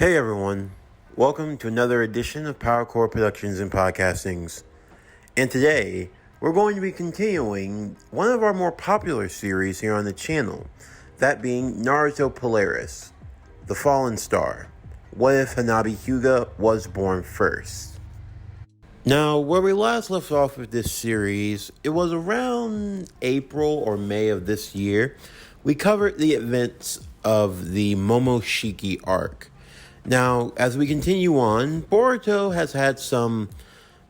Hey everyone, welcome to another edition of PowerCore Productions and Podcastings. And today, we're going to be continuing one of our more popular series here on the channel, that being Naruto Polaris, The Fallen Star. What if Hanabi Hyuga was born first? Now, where we last left off with this series, it was around April or May of this year. We covered the events of the Momoshiki arc. Now, as we continue on, Boruto has had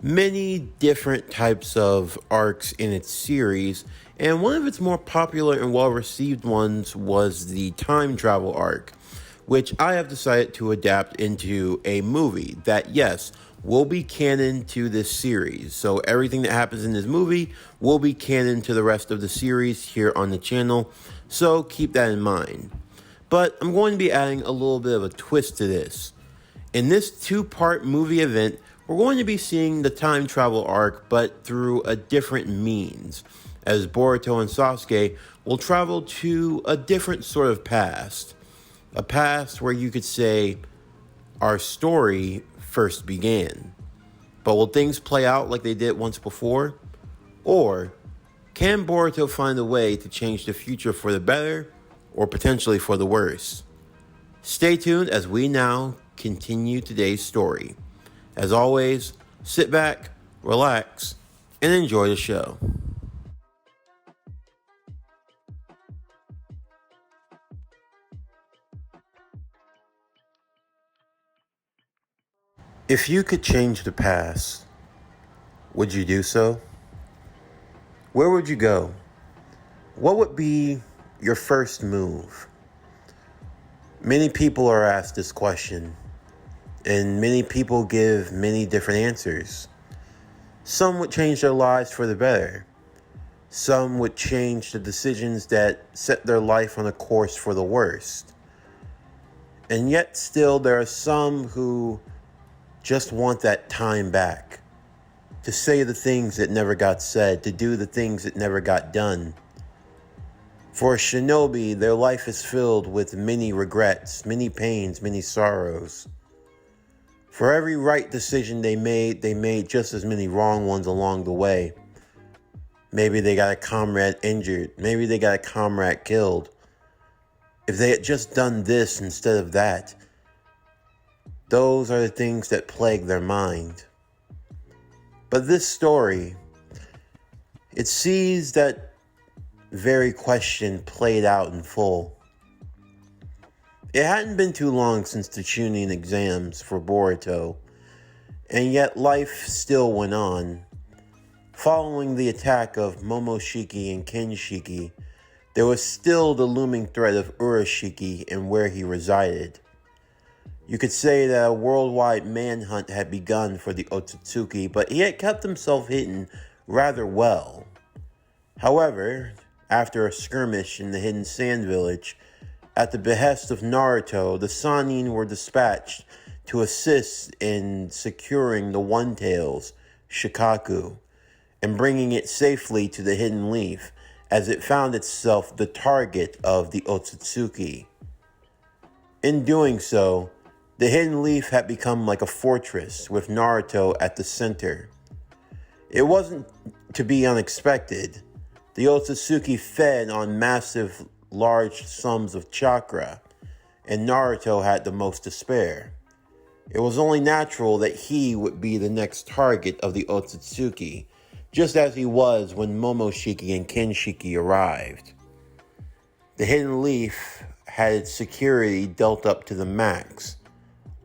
many different types of arcs in its series, and one of its more popular and well-received ones was the time travel arc, which I have decided to adapt into a movie that, yes, will be canon to this series. So everything that happens in this movie will be canon to the rest of the series here on the channel, so keep that in mind. But I'm going to be adding a little bit of a twist to this. In this two-part movie event, we're going to be seeing the time travel arc, but through a different means, as Boruto and Sasuke will travel to a different sort of past. A past where you could say our story first began. But will things play out like they did once before? Or can Boruto find a way to change the future for the better, or potentially for the worse? Stay tuned as we now continue today's story. As always, sit back, relax, and enjoy the show. If you could change the past, would you do so? Where would you go? What would be your first move? Many people are asked this question, and many people give many different answers. Some would change their lives for the better. Some would change the decisions that set their life on a course for the worst. And yet still there are some who just want that time back, to say the things that never got said, to do the things that never got done. For a shinobi, their life is filled with many regrets, many pains, many sorrows. For every right decision they made just as many wrong ones along the way. Maybe they got a comrade injured. Maybe they got a comrade killed. If they had just done this instead of that, those are the things that plague their mind. But this story, it sees that very question played out in full. It hadn't been too long since the Chunin exams for Boruto, and yet life still went on. Following the attack of Momoshiki and Kinshiki, there was still the looming threat of Urashiki and where he resided. You could say that a worldwide manhunt had begun for the Otsutsuki, but he had kept himself hidden rather well. However, after a skirmish in the Hidden Sand Village, at the behest of Naruto, the Sannin were dispatched to assist in securing the One-Tail's Shikaku and bringing it safely to the Hidden Leaf, as it found itself the target of the Otsutsuki. In doing so, the Hidden Leaf had become like a fortress with Naruto at the center. It wasn't to be unexpected. The Otsutsuki fed on massive, large sums of chakra, and Naruto had the most to spare. It was only natural that he would be the next target of the Otsutsuki, just as he was when Momoshiki and Kinshiki arrived. The Hidden Leaf had its security dealt up to the max.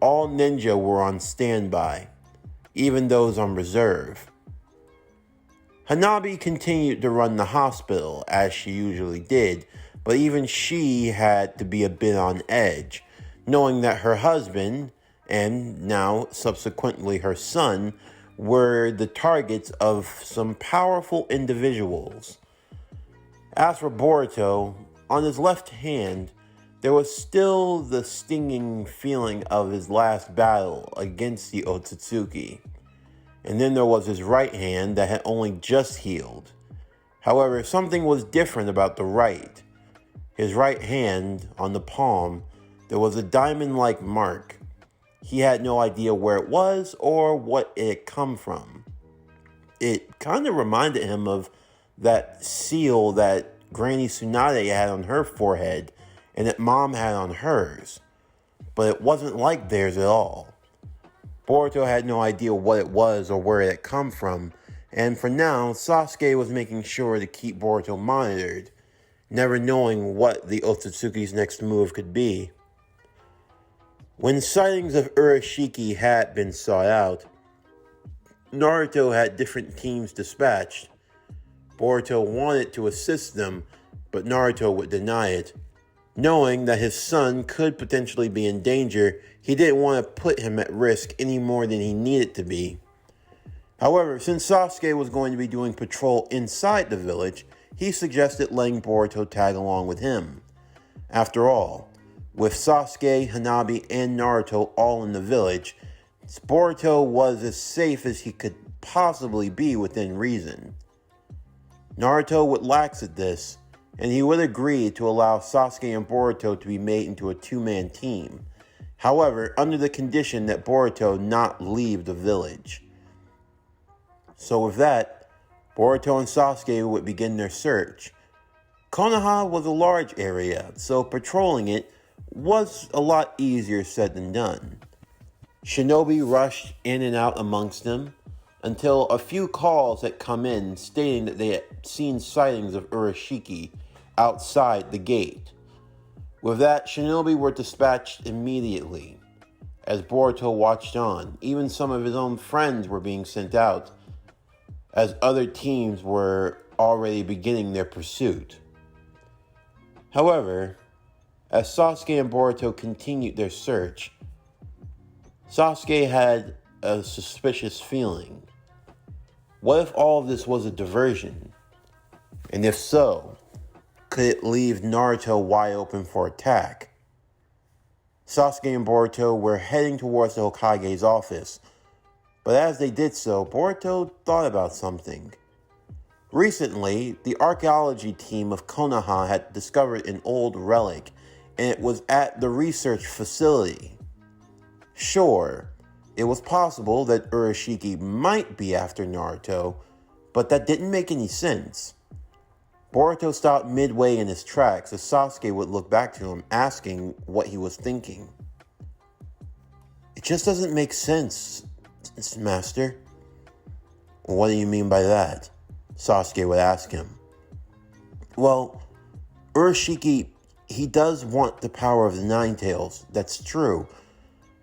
All ninja were on standby, even those on reserve. Hanabi continued to run the hospital, as she usually did, but even she had to be a bit on edge, knowing that her husband, and now subsequently her son, were the targets of some powerful individuals. As for Boruto, on his left hand, there was still the stinging feeling of his last battle against the Otsutsuki. And then there was his right hand that had only just healed. However, something was different about the right. His right hand, on the palm, there was a diamond-like mark. he had no idea where it was or what it had come from. It kind of reminded him of that seal that Granny Tsunade had on her forehead and that Mom had on hers, but it wasn't like theirs at all. Boruto had no idea what it was or where it had come from, and for now, Sasuke was making sure to keep Boruto monitored, never knowing what the Otsutsuki's next move could be. When sightings of Urashiki had been sought out, Naruto had different teams dispatched. Boruto wanted to assist them, but Naruto would deny it. Knowing that his son could potentially be in danger, he didn't want to put him at risk any more than he needed to be. However, since Sasuke was going to be doing patrol inside the village, he suggested letting Boruto tag along with him. After all, with Sasuke, Hanabi, and Naruto all in the village, Boruto was as safe as he could possibly be within reason. Naruto would lax at this, and he would agree to allow Sasuke and Boruto to be made into a two-man team. However, under the condition that Boruto not leave the village. So with that, Boruto and Sasuke would begin their search. Konoha was a large area, so patrolling it was a lot easier said than done. Shinobi rushed in and out amongst them until a few calls had come in stating that they had seen sightings of Urashiki outside the gate. With that, Shinobi were dispatched immediately. As Boruto watched on, even some of his own friends were being sent out, as other teams were already beginning their pursuit. However, as Sasuke and Boruto continued their search, Sasuke had a suspicious feeling. What if all of this was a diversion? And if so, could it leave Naruto wide open for attack? Sasuke and Boruto were heading towards the Hokage's office, but as they did so, Boruto thought about something. Recently, the archaeology team of Konoha had discovered an old relic, and it was at the research facility. Sure, it was possible that Urashiki might be after Naruto, but that didn't make any sense. Boruto stopped midway in his tracks as Sasuke would look back to him, asking what he was thinking. It just doesn't make sense, Master. What do you mean by that? Sasuke would ask him. Well, Urashiki, he does want the power of the Nine Tails, that's true.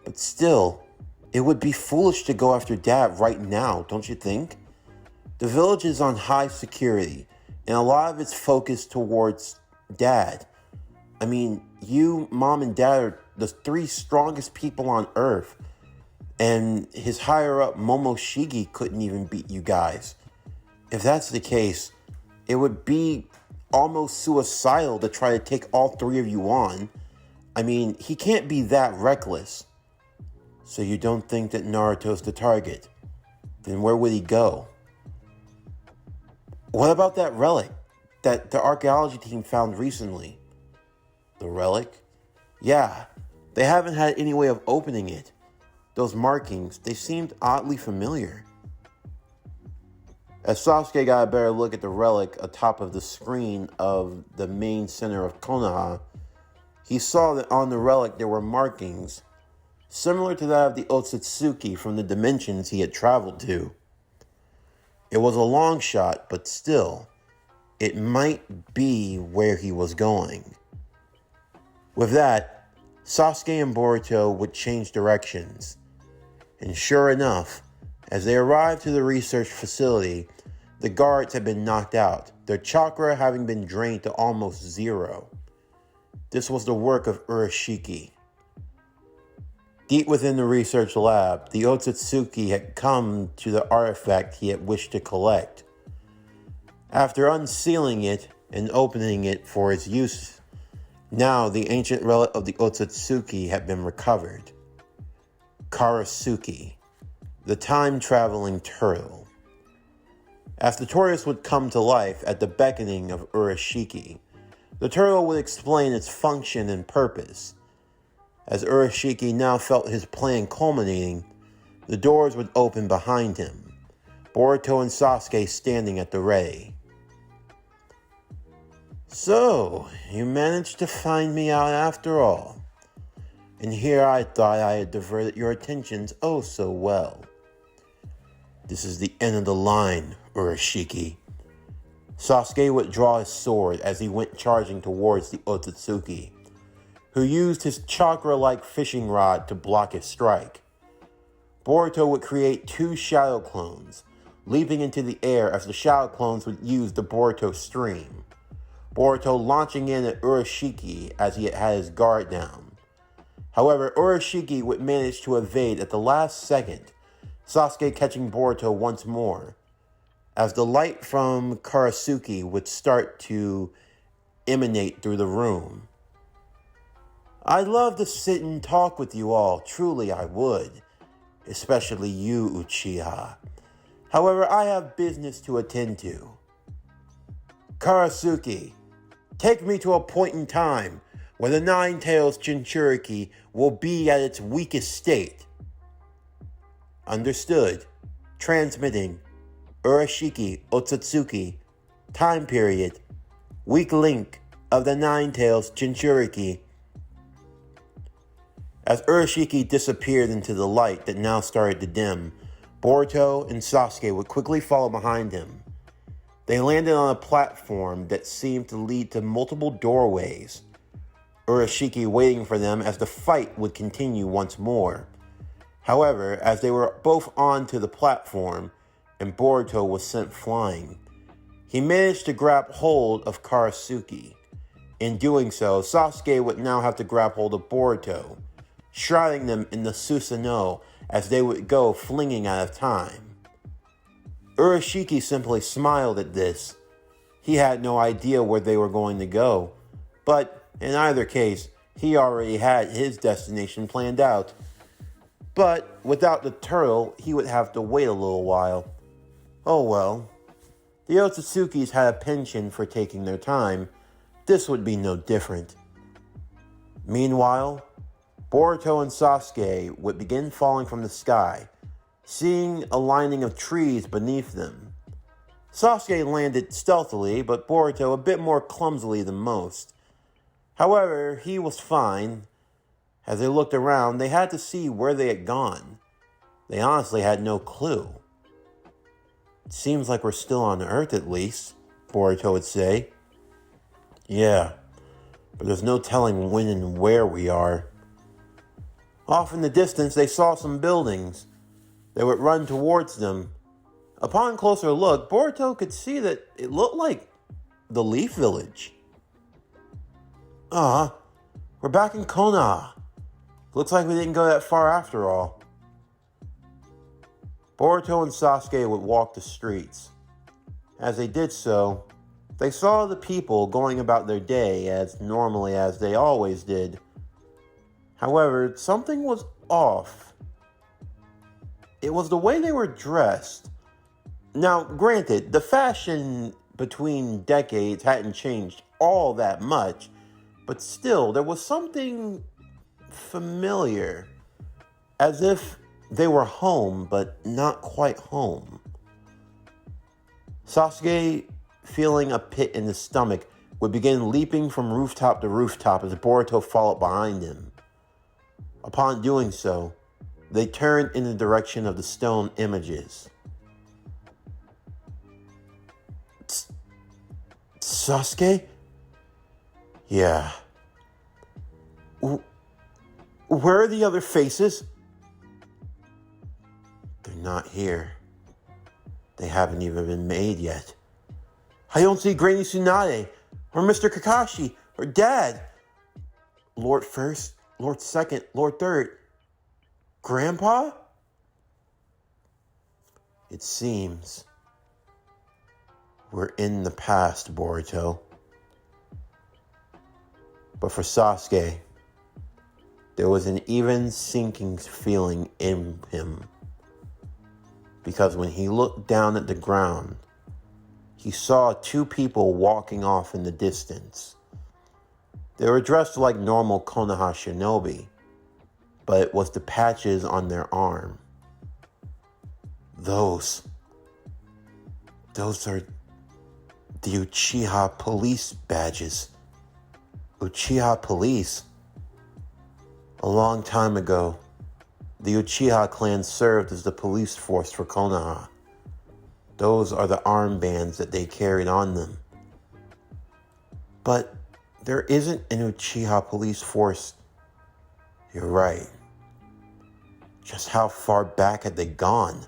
But still, it would be foolish to go after Dad right now, don't you think? The village is on high security, and a lot of it's focused towards Dad. I mean, you, Mom, and Dad are the three strongest people on Earth. And his higher-up Momoshiki couldn't even beat you guys. If that's the case, it would be almost suicidal to try to take all three of you on. I mean, he can't be that reckless. So you don't think that Naruto's the target? Then where would he go? What about that relic that the archaeology team found recently? The relic? Yeah, they haven't had any way of opening it. Those markings, they seemed oddly familiar. As Sasuke got a better look at the relic atop of the screen of the main center of Konoha, he saw that on the relic there were markings similar to that of the Otsutsuki from the dimensions he had traveled to. It was a long shot, but still, it might be where he was going. With that, Sasuke and Boruto would change directions. And sure enough, as they arrived to the research facility, the guards had been knocked out, their chakra having been drained to almost zero. This was the work of Urashiki. Deep within the research lab, the Otsutsuki had come to the artifact he had wished to collect. After unsealing it and opening it for its use, now the ancient relic of the Otsutsuki had been recovered. Karasuki, the time-traveling turtle. As the tortoise would come to life at the beckoning of Urashiki, the turtle would explain its function and purpose. As Urashiki now felt his plan culminating, the doors would open behind him, Boruto and Sasuke standing at the ready. "So, you managed to find me out after all. And here I thought I had diverted your attentions oh so well. This is the end of the line, Urashiki." Sasuke would draw his sword as he went charging towards the Otsutsuki, who used his chakra-like fishing rod to block his strike. Boruto would create 2 shadow clones, leaping into the air as the shadow clones would use the Boruto stream. Boruto launching in at Urashiki as he had his guard down. However, Urashiki would manage to evade at the last second, Sasuke catching Boruto once more, as the light from Karasuki would start to emanate through the room. "I'd love to sit and talk with you all, truly I would, especially you, Uchiha. However, I have business to attend to. Karasuki, take me to a point in time where the Nine-Tails Jinchuriki will be at its weakest state." Understood. Transmitting. Urashiki Otsutsuki. Time period. Weak link of the Nine-Tails Jinchuriki. As Urashiki disappeared into the light that now started to dim, Boruto and Sasuke would quickly follow behind him. They landed on a platform that seemed to lead to multiple doorways, Urashiki waiting for them as the fight would continue once more. However, as they were both onto the platform and Boruto was sent flying, he managed to grab hold of Karasuki. In doing so, Sasuke would now have to grab hold of Boruto, shrouding them in the Susanoo as they would go flinging out of time. Urashiki simply smiled at this. He had no idea where they were going to go, but in either case, he already had his destination planned out. But without the turtle, he would have to wait a little while. Oh well. The Otsutsukis had a penchant for taking their time. This would be no different. Meanwhile, Boruto and Sasuke would begin falling from the sky, seeing a lining of trees beneath them. Sasuke landed stealthily, but Boruto a bit more clumsily than most. However, he was fine. As they looked around, they had to see where they had gone. They honestly had no clue. "It seems like we're still on Earth at least," Boruto would say. "Yeah, but there's no telling when and where we are." Off in the distance, they saw some buildings. They would run towards them. Upon closer look, Boruto could see that it looked like the Leaf Village. We're back in Konoha. Looks like we didn't go that far after all." Boruto and Sasuke would walk the streets. As they did so, they saw the people going about their day as normally as they always did. However, something was off. It was the way they were dressed. Now, granted, the fashion between decades hadn't changed all that much, but still, there was something familiar, as if they were home, but not quite home. Sasuke, feeling a pit in his stomach, would begin leaping from rooftop to rooftop as Boruto followed behind him. Upon doing so, they turned in the direction of the stone images. "Sasuke? Yeah. Where are the other faces?" "They're not here. They haven't even been made yet. I don't see Granny Tsunade, or Mr. Kakashi, or Dad. Lord First, Lord Second, Lord Third. Grandpa?" "It seems we're in the past, Boruto." But for Sasuke, there was an even sinking feeling in him. Because when he looked down at the ground, he saw 2 people walking off in the distance. They were dressed like normal Konoha shinobi, but it was the patches on their arm. Those are the Uchiha police badges. Uchiha police. A long time ago, the Uchiha clan served as the police force for Konoha. Those are the armbands that they carried on them. But there isn't an Uchiha police force. You're right. Just how far back had they gone?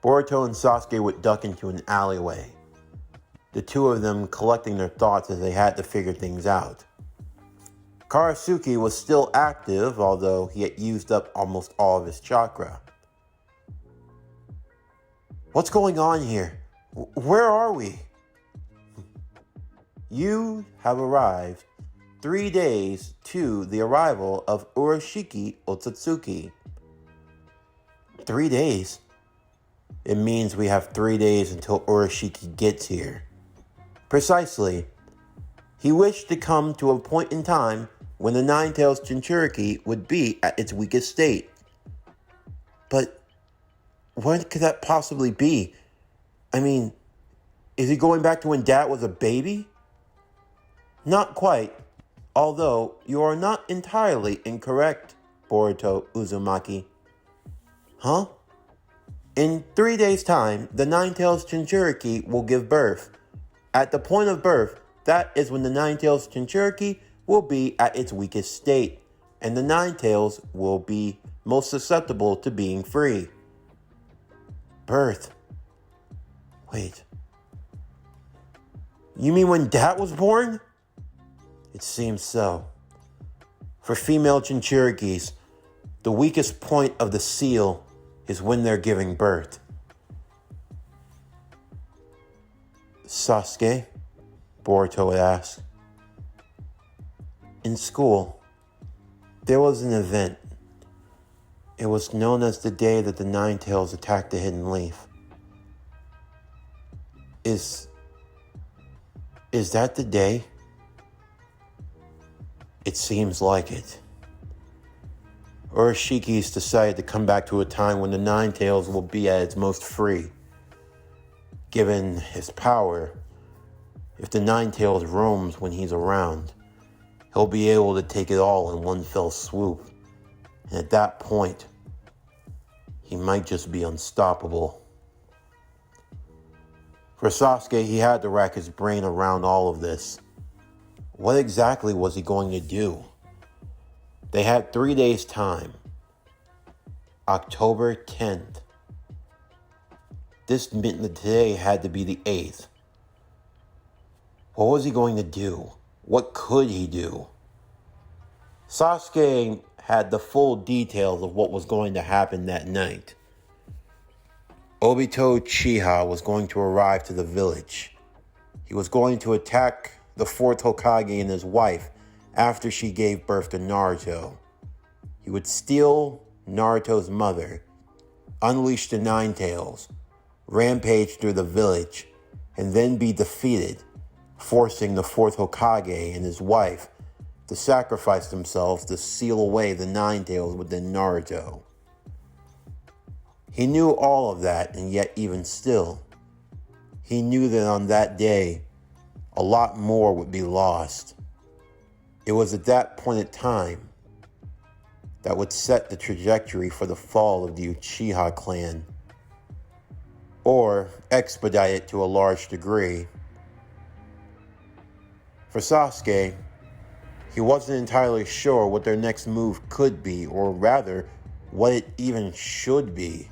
Boruto and Sasuke would duck into an alleyway, the two of them collecting their thoughts as they had to figure things out. Karasuke was still active, although he had used up almost all of his chakra. What's going on here? Where are we? You have arrived 3 days to the arrival of Urashiki Otsutsuki. 3 days? It means we have 3 days until Urashiki gets here. Precisely. He wished to come to a point in time when the Nine-Tails Jinchuriki would be at its weakest state. But when could that possibly be? I mean, is he going back to when Dad was a baby? Not quite, although you are not entirely incorrect, Boruto Uzumaki. Huh? In 3 days' time, the Nine-Tails Jinchuriki will give birth. At the point of birth, that is when the Nine-Tails Jinchuriki will be at its weakest state, and the Nine-Tails will be most susceptible to being free. Birth. Wait. You mean when Dad was born? It seems so. For female Jinchurikis, the weakest point of the seal is when they're giving birth. Sasuke? Boruto would ask. In school, there was an event. It was known as the day that the Nine-Tails attacked the Hidden Leaf. Is that the day? It seems like it. Urashiki's decided to come back to a time when the Nine-Tails will be at its most free. Given his power, if the Nine-Tails roams when he's around, he'll be able to take it all in one fell swoop. And at that point, he might just be unstoppable. For Sasuke, he had to rack his brain around all of this. What exactly was he going to do? They had 3 days' time. October 10th. This meant that today had to be the 8th. What was he going to do? What could he do? Sasuke had the full details of what was going to happen that night. Obito Uchiha was going to arrive to the village. He was going to attack the 4th Hokage and his wife after she gave birth to Naruto. He would steal Naruto's mother, unleash the Nine-Tails, rampage through the village, and then be defeated, forcing the 4th Hokage and his wife to sacrifice themselves to seal away the Nine-Tails within Naruto. He knew all of that, and yet even still, he knew that on that day, a lot more would be lost. It was at that point in time that would set the trajectory for the fall of the Uchiha clan, or expedite it to a large degree. For Sasuke, he wasn't entirely sure what their next move could be, or rather, what it even should be.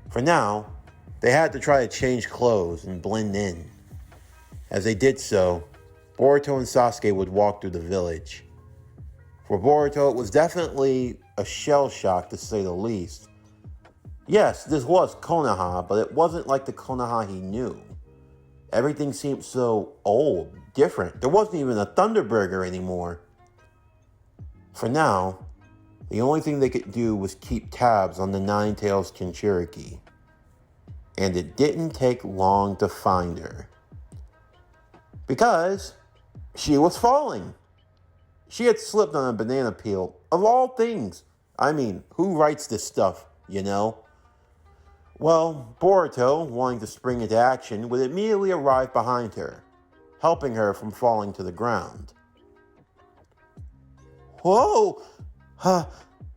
For now, they had to try to change clothes and blend in. As they did so, Boruto and Sasuke would walk through the village. For Boruto, it was definitely a shell shock to say the least. Yes, this was Konoha, but it wasn't like the Konoha he knew. Everything seemed so old, different. There wasn't even a Thunderburger anymore. For now, the only thing they could do was keep tabs on the Nine-Tails Jinchuriki. And it didn't take long to find her. Because she was falling. She had slipped on a banana peel, of all things. I mean, who writes this stuff, you know? Well, Boruto, wanting to spring into action, would immediately arrive behind her, helping her from falling to the ground. Whoa!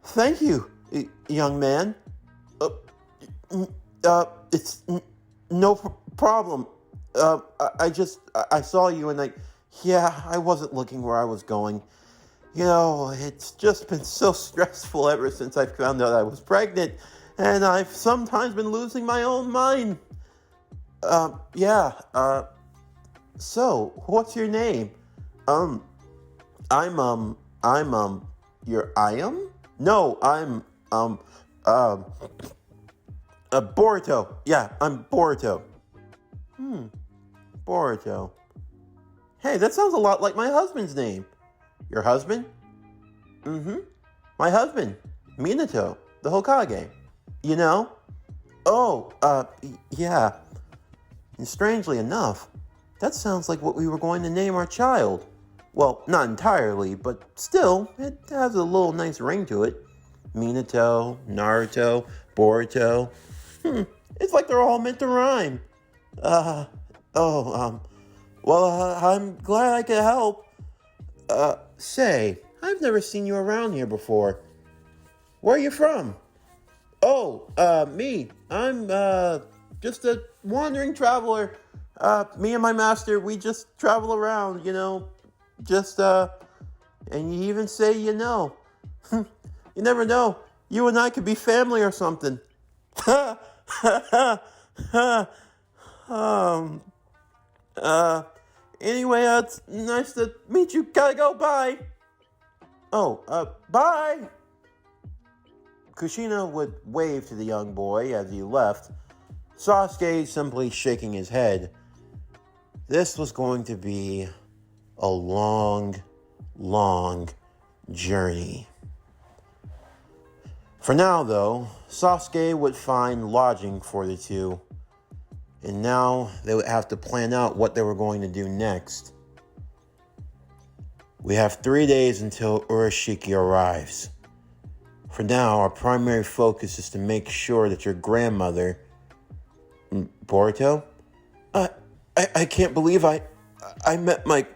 Thank you, young man. It's no problem. I saw you and I wasn't looking where I was going. You know, it's just been so stressful ever since I found out I was pregnant, and I've sometimes been losing my own mind. So, what's your name? I'm you're Iam? No, I'm, Boruto. Yeah, I'm Boruto. Boruto. Hey, that sounds a lot like my husband's name. Your husband? My husband, Minato, the Hokage. You know? Oh, yeah. And strangely enough, that sounds like what we were going to name our child. Well, not entirely, but still, it has a little nice ring to it. Minato, Naruto, Boruto. It's like they're all meant to rhyme. I'm glad I could help. Say, I've never seen you around here before. Where are you from? Oh, me. I'm, just a wandering traveler. Me and my master, we just travel around, you know. And you even say you know. You never know. You and I could be family or something. Anyway, it's nice to meet you. Gotta go, bye. Oh, bye. Kushina would wave to the young boy as he left, Sasuke simply shaking his head. This was going to be a long, long journey. For now, though, Sasuke would find lodging for the two, and now they would have to plan out what they were going to do next. We have 3 days until Urashiki arrives. For now, our primary focus is to make sure that your grandmother... Boruto? I can't believe I met my...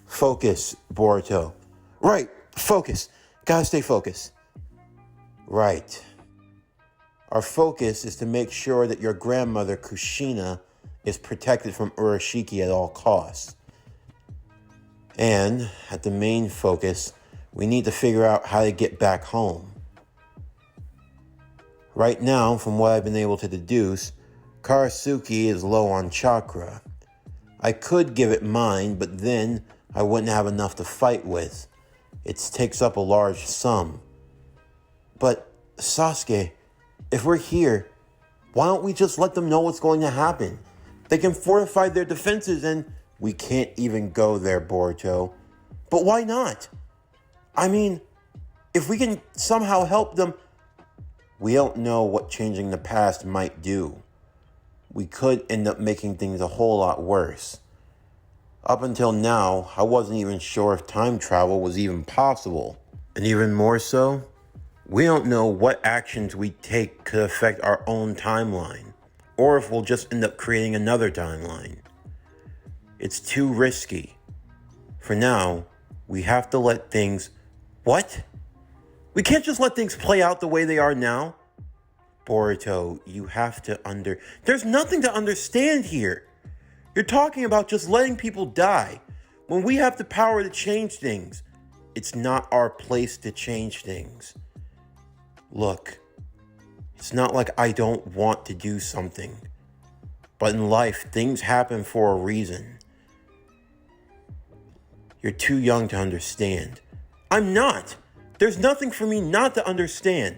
Focus, Boruto. Right, focus. Gotta stay focused. Right. Our focus is to make sure that your grandmother, Kushina, is protected from Urashiki at all costs. And, at the main focus, we need to figure out how to get back home. Right now, from what I've been able to deduce, Karasuki is low on chakra. I could give it mine, but then I wouldn't have enough to fight with. It takes up a large sum. But, Sasuke, if we're here, why don't we just let them know what's going to happen? They can fortify their defenses and... We can't even go there, Boruto. But why not? I mean, if we can somehow help them... We don't know what changing the past might do. We could end up making things a whole lot worse. Up until now, I wasn't even sure if time travel was even possible. And even more so, we don't know what actions we take could affect our own timeline, or if we'll just end up creating another timeline. It's too risky. For now, we have to let things... What? We can't just let things play out the way they are now? Boruto, you have to There's nothing to understand here. You're talking about just letting people die, when we have the power to change things. It's not our place to change things. Look, it's not like I don't want to do something. But in life, things happen for a reason. You're too young to understand. I'm not. There's nothing for me not to understand.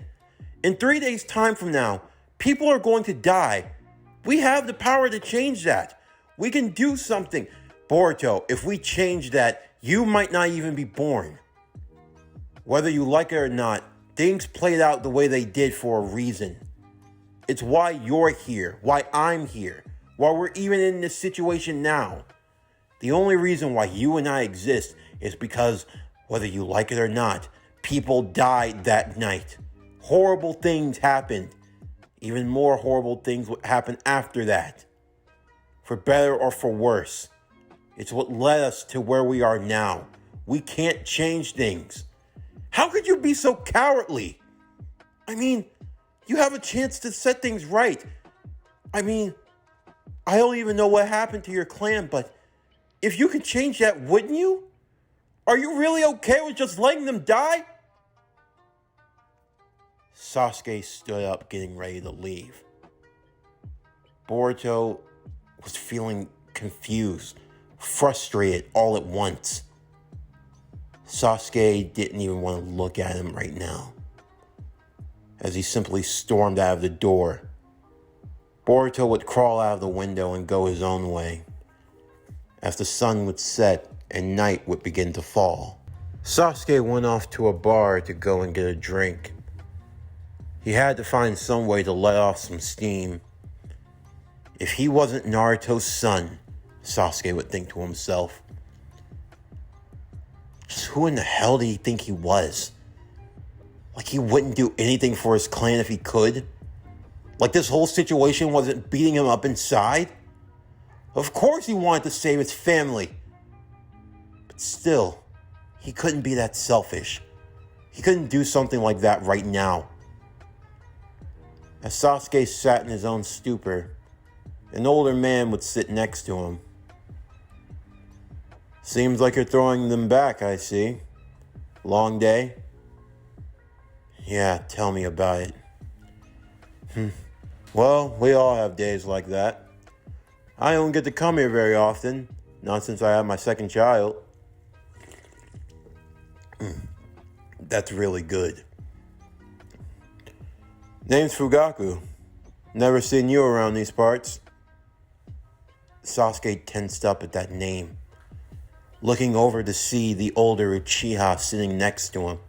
In 3 days' time from now, people are going to die. We have the power to change that. We can do something. Boruto, if we change that, you might not even be born. Whether you like it or not, things played out the way they did for a reason. It's why you're here, why I'm here, why we're even in this situation now. The only reason why you and I exist is because, whether you like it or not, people died that night. Horrible things happened. Even more horrible things would happen after that. For better or for worse. It's what led us to where we are now. We can't change things. How could you be so cowardly? I mean, you have a chance to set things right. I mean, I don't even know what happened to your clan, but if you could change that, wouldn't you? Are you really okay with just letting them die? Sasuke stood up, getting ready to leave. Boruto was feeling confused, frustrated all at once. Sasuke didn't even want to look at him right now, as he simply stormed out of the door. Boruto would crawl out of the window and go his own way, as the sun would set and night would begin to fall. Sasuke went off to a bar to go and get a drink. He had to find some way to let off some steam. If he wasn't Naruto's son, Sasuke would think to himself, just who in the hell did he think he was? Like he wouldn't do anything for his clan if he could? Like this whole situation wasn't beating him up inside? Of course he wanted to save his family. But still, he couldn't be that selfish. He couldn't do something like that right now. As Sasuke sat in his own stupor, an older man would sit next to him. Seems like you're throwing them back, I see. Long day? Yeah, tell me about it. Well, we all have days like that. I don't get to come here very often, not since I had my second child. That's really good. Name's Fugaku. Never seen you around these parts. Sasuke tensed up at that name, looking over to see the older Uchiha sitting next to him.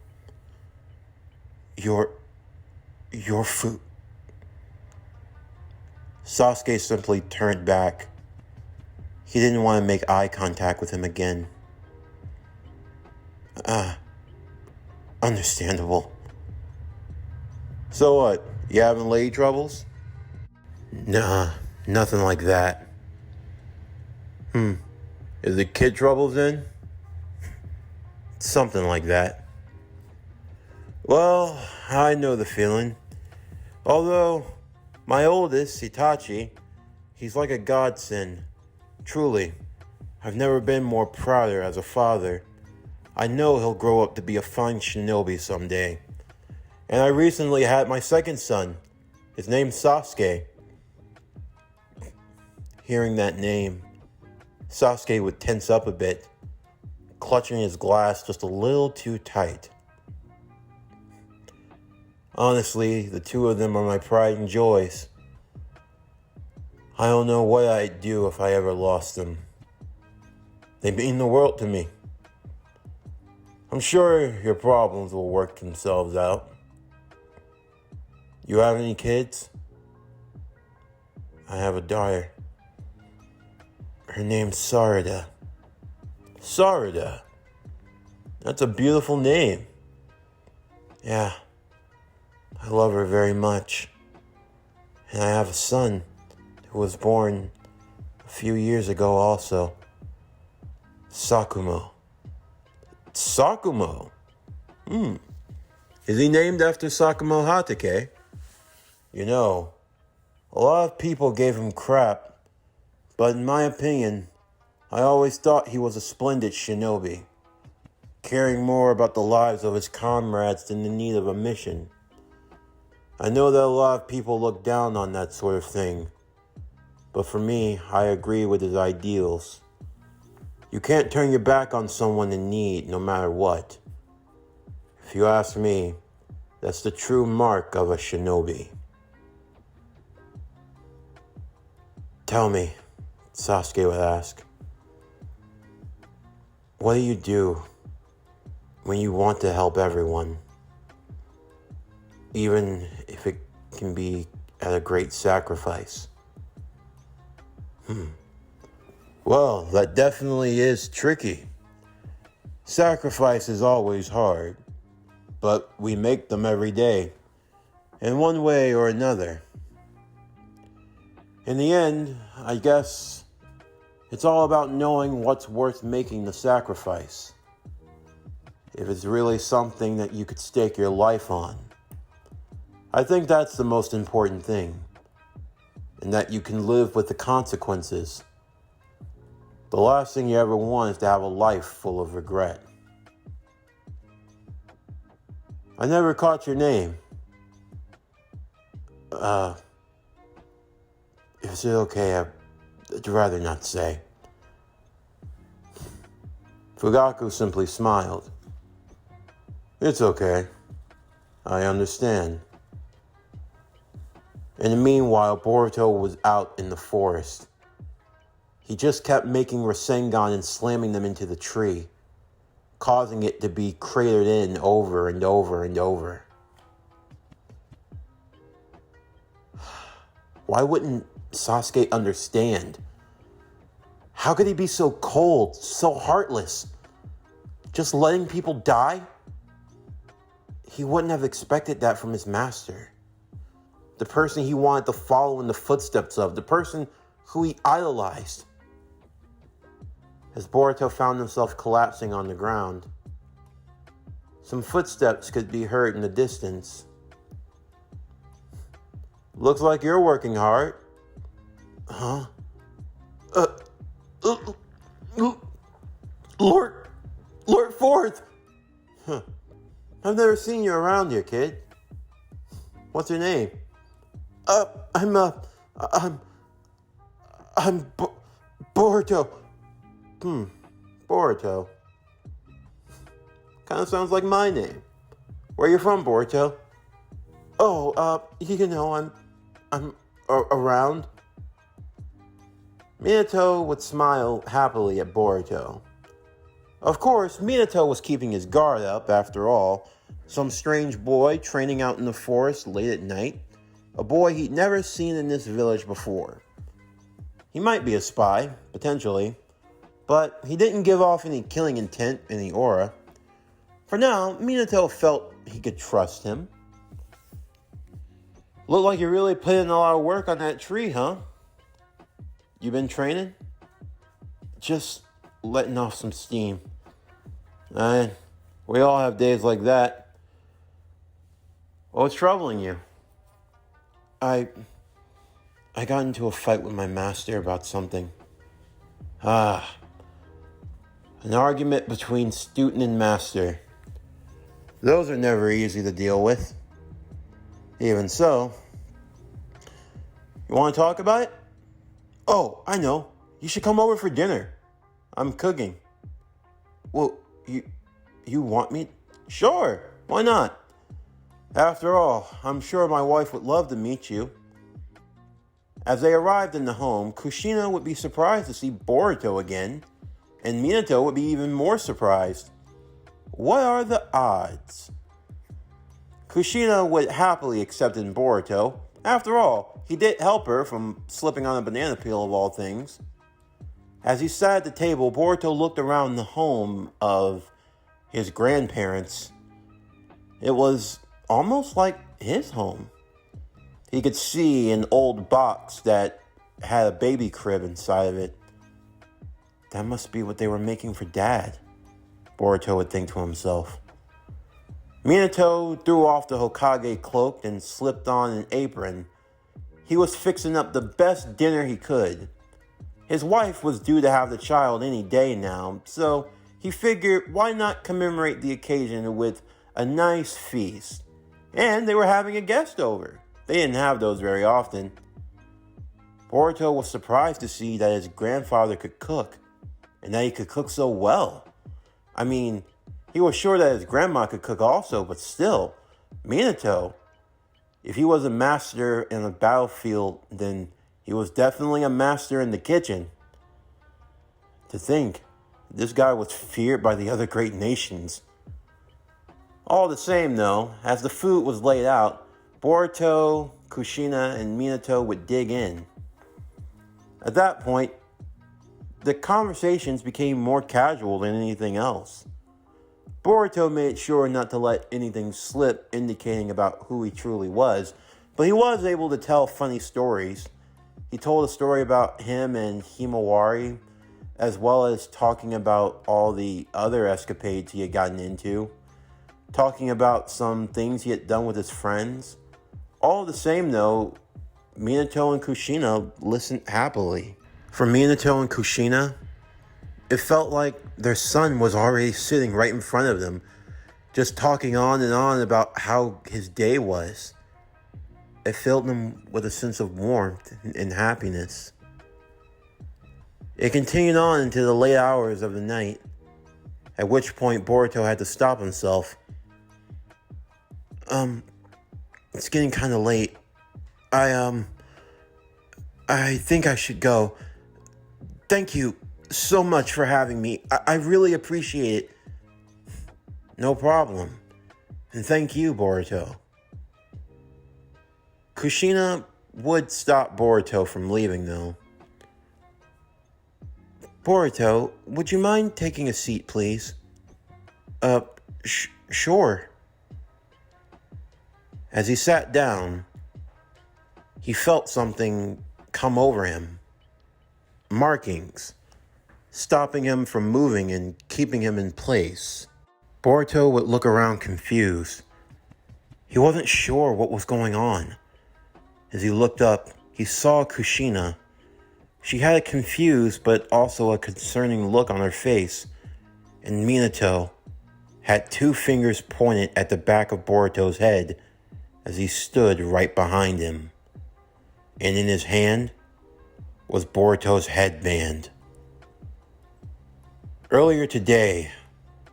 Your food. Sasuke simply turned back. He didn't want to make eye contact with him again. Understandable. So what, you having lady troubles? Nah, nothing like that. Is it kid troubles then? Something like that. Well, I know the feeling. Although, my oldest, Itachi, he's like a godsend. Truly, I've never been more prouder as a father. I know he'll grow up to be a fine shinobi someday. And I recently had my second son. His name's Sasuke. Hearing that name, Sasuke would tense up a bit, clutching his glass just a little too tight. Honestly, the two of them are my pride and joys. I don't know what I'd do if I ever lost them. They mean the world to me. I'm sure your problems will work themselves out. You have any kids? I have a daughter. Her name's Sarada. Sarada? That's a beautiful name. Yeah, I love her very much. And I have a son who was born a few years ago also. Sakumo. Sakumo? Is he named after Sakumo Hatake? You know, a lot of people gave him crap, but in my opinion, I always thought he was a splendid shinobi, caring more about the lives of his comrades than the need of a mission. I know that a lot of people look down on that sort of thing, but for me, I agree with his ideals. You can't turn your back on someone in need, no matter what. If you ask me, that's the true mark of a shinobi. Tell me, Sasuke would ask, what do you do when you want to help everyone, even if it can be at a great sacrifice? Well, that definitely is tricky. Sacrifice is always hard, but we make them every day, in one way or another. In the end, I guess it's all about knowing what's worth making the sacrifice. If it's really something that you could stake your life on. I think that's the most important thing, and that you can live with the consequences. The last thing you ever want is to have a life full of regret. I never caught your name. Is it okay? I'd rather not say. Fugaku simply smiled. It's okay. I understand. In the meanwhile, Boruto was out in the forest. He just kept making Rasengan and slamming them into the tree, causing it to be cratered in over and over and over. Why wouldn't Sasuke understand? How could he be so cold, so heartless? Just letting people die? He wouldn't have expected that from his master. The person he wanted to follow in the footsteps of, the person who he idolized. As Boruto found himself collapsing on the ground, some footsteps could be heard in the distance. Looks like you're working hard. Huh? Lord Forth! Huh. I've never seen you around here, kid. What's your name? I'm Boruto. Boruto. Kind of sounds like my name. Where you from, Boruto? Oh, I'm around. Minato would smile happily at Boruto. Of course, Minato was keeping his guard up, after all. Some strange boy training out in the forest late at night. A boy he'd never seen in this village before. He might be a spy, potentially, but he didn't give off any killing intent, any aura. For now, Minato felt he could trust him. Look like you're really putting a lot of work on that tree, huh? You been training? Just letting off some steam. We all have days like that. What's troubling you? I got into a fight with my master about something. An argument between student and master. Those are never easy to deal with. Even so, you want to talk about it? Oh, I know. You should come over for dinner. I'm cooking. Well, you want me? Sure, why not? After all, I'm sure my wife would love to meet you. As they arrived in the home, Kushina would be surprised to see Boruto again, and Minato would be even more surprised. What are the odds? Kushina would happily accept Boruto. After all, he did help her from slipping on a banana peel of all things. As he sat at the table, Boruto looked around the home of his grandparents. It was almost like his home. He could see an old box that had a baby crib inside of it. That must be what they were making for Dad, Boruto would think to himself. Minato threw off the Hokage cloak and slipped on an apron. He was fixing up the best dinner he could. His wife was due to have the child any day now, so he figured why not commemorate the occasion with a nice feast. And they were having a guest over. They didn't have those very often. Boruto was surprised to see that his grandfather could cook, and that he could cook so well. I mean, he was sure that his grandma could cook also, but still, Minato, if he was a master in the battlefield, then he was definitely a master in the kitchen. To think, this guy was feared by the other great nations. All the same, though, as the food was laid out, Boruto, Kushina, and Minato would dig in. At that point, The conversations became more casual than anything else. Boruto made sure not to let anything slip indicating about who he truly was, but he was able to tell funny stories. He told a story about him and Himawari, as well as talking about all the other escapades he had gotten into, talking about some things he had done with his friends. All the same, though, Minato and Kushina listened happily. For Minato and Kushina, it felt like their son was already sitting right in front of them, just talking on and on about how his day was. It filled them with a sense of warmth and happiness. It continued on into the late hours of the night, at which point Boruto had to stop himself. It's getting kind of late. I think I should go. Thank you so much for having me. I really appreciate it. No problem. And thank you, Boruto. Kushina would stop Boruto from leaving, though. Boruto, would you mind taking a seat, please? Sure. As he sat down, he felt something come over him. Markings, stopping him from moving and keeping him in place. Boruto would look around confused. He wasn't sure what was going on. As he looked up, he saw Kushina. She had a confused but also a concerning look on her face, and Minato had two fingers pointed at the back of Boruto's head as he stood right behind him. And in his hand was Boruto's headband. Earlier today,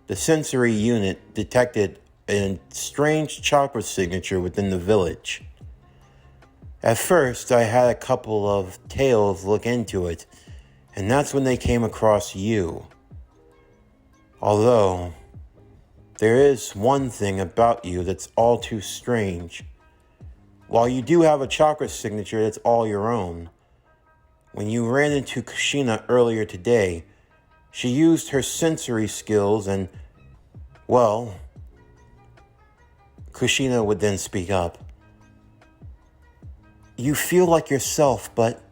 the sensory unit detected a strange chakra signature within the village. At first, I had a couple of tales look into it, and that's when they came across you. Although, there is one thing about you that's all too strange. While you do have a chakra signature that's all your own, when you ran into Kushina earlier today, she used her sensory skills and, well, Kushina would then speak up. You feel like yourself, but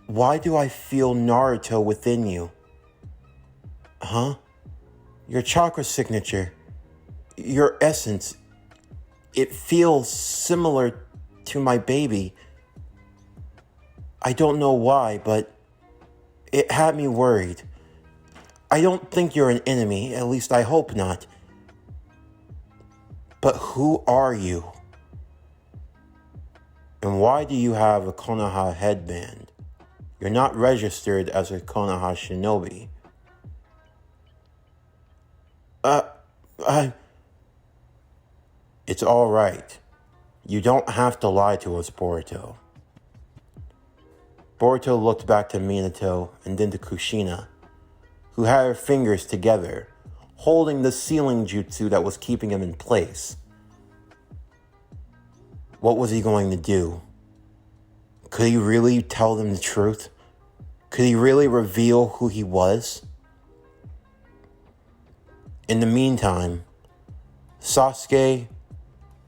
why do I feel Naruto within you? Huh? Your chakra signature, your essence, it feels similar to my baby. I don't know why, but it had me worried. I don't think you're an enemy, at least I hope not. But who are you? And why do you have a Konoha headband? You're not registered as a Konoha shinobi. It's all right. You don't have to lie to us, Boruto. Boruto looked back to Minato and then to Kushina, who had her fingers together, holding the sealing jutsu that was keeping him in place. What was he going to do? Could he really tell them the truth? Could he really reveal who he was? In the meantime, Sasuke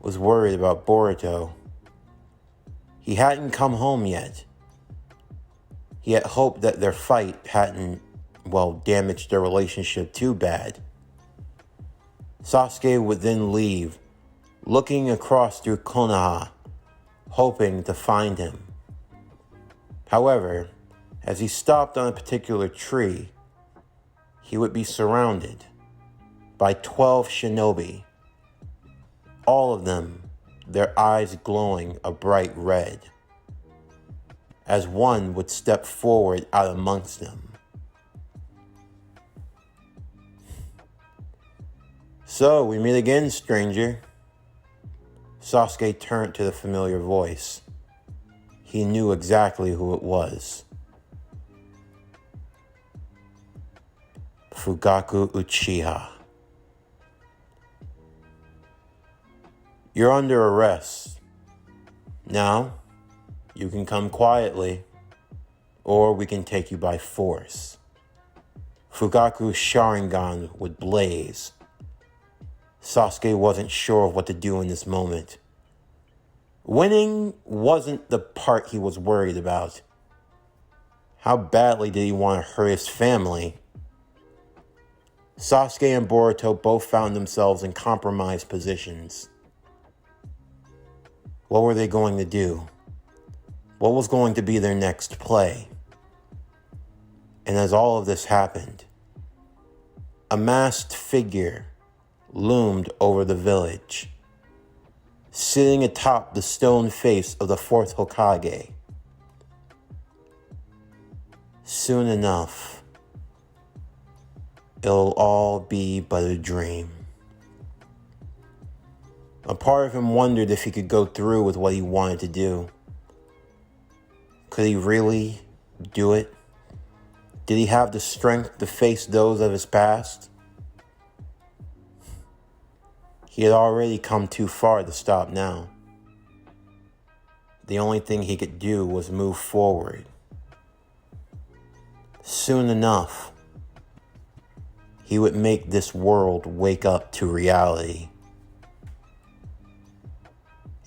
was worried about Boruto. He hadn't come home yet. He had hoped that their fight hadn't, damaged their relationship too bad. Sasuke would then leave, looking across through Konoha, hoping to find him. However, as he stopped on a particular tree, he would be surrounded by 12 shinobi, all of them, their eyes glowing a bright red, as one would step forward out amongst them. So, we meet again, stranger. Sasuke turned to the familiar voice. He knew exactly who it was. Fugaku Uchiha. You're under arrest. Now, you can come quietly, or we can take you by force. Fugaku's Sharingan would blaze. Sasuke wasn't sure of what to do in this moment. Winning wasn't the part he was worried about. How badly did he want to hurt his family? Sasuke and Boruto both found themselves in compromised positions. What were they going to do? What was going to be their next play? And as all of this happened, a masked figure loomed over the village, sitting atop the stone face of the fourth Hokage. Soon enough, it'll all be but a dream. A part of him wondered if he could go through with what he wanted to do. Could he really do it? Did he have the strength to face those of his past? He had already come too far to stop now. The only thing he could do was move forward. Soon enough, he would make this world wake up to reality.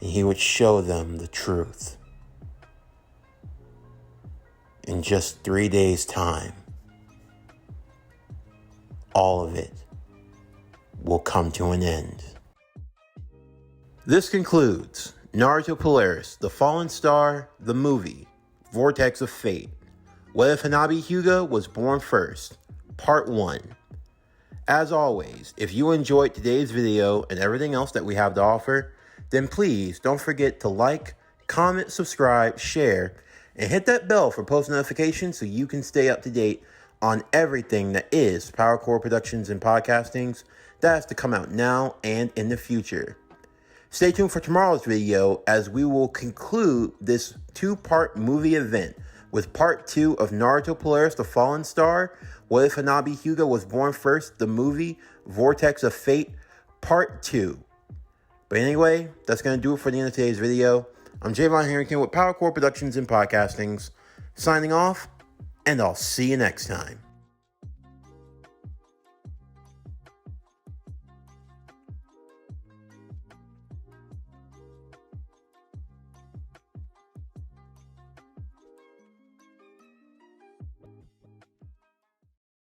And he would show them the truth. In just 3 days' time, all of it will come to an end. This concludes Naruto Polaris, The Fallen Star, the movie, Vortex of Fate. What if Hanabi Hyuga was born first? Part 1. As always, if you enjoyed today's video and everything else that we have to offer, then please don't forget to like, comment, subscribe, share, and hit that bell for post notifications so you can stay up to date on everything that is PowerCore Productions and Podcastings that has to come out now and in the future. Stay tuned for tomorrow's video as we will conclude this 2-part movie event with part 2 of Naruto Polaris, The Fallen Star, What if Hanabi Hyuga was born first, the movie, Vortex of Fate, part 2. But anyway, that's going to do it for the end of today's video. I'm Javon Harrington with PowerCore Productions and Podcastings, signing off, and I'll see you next time.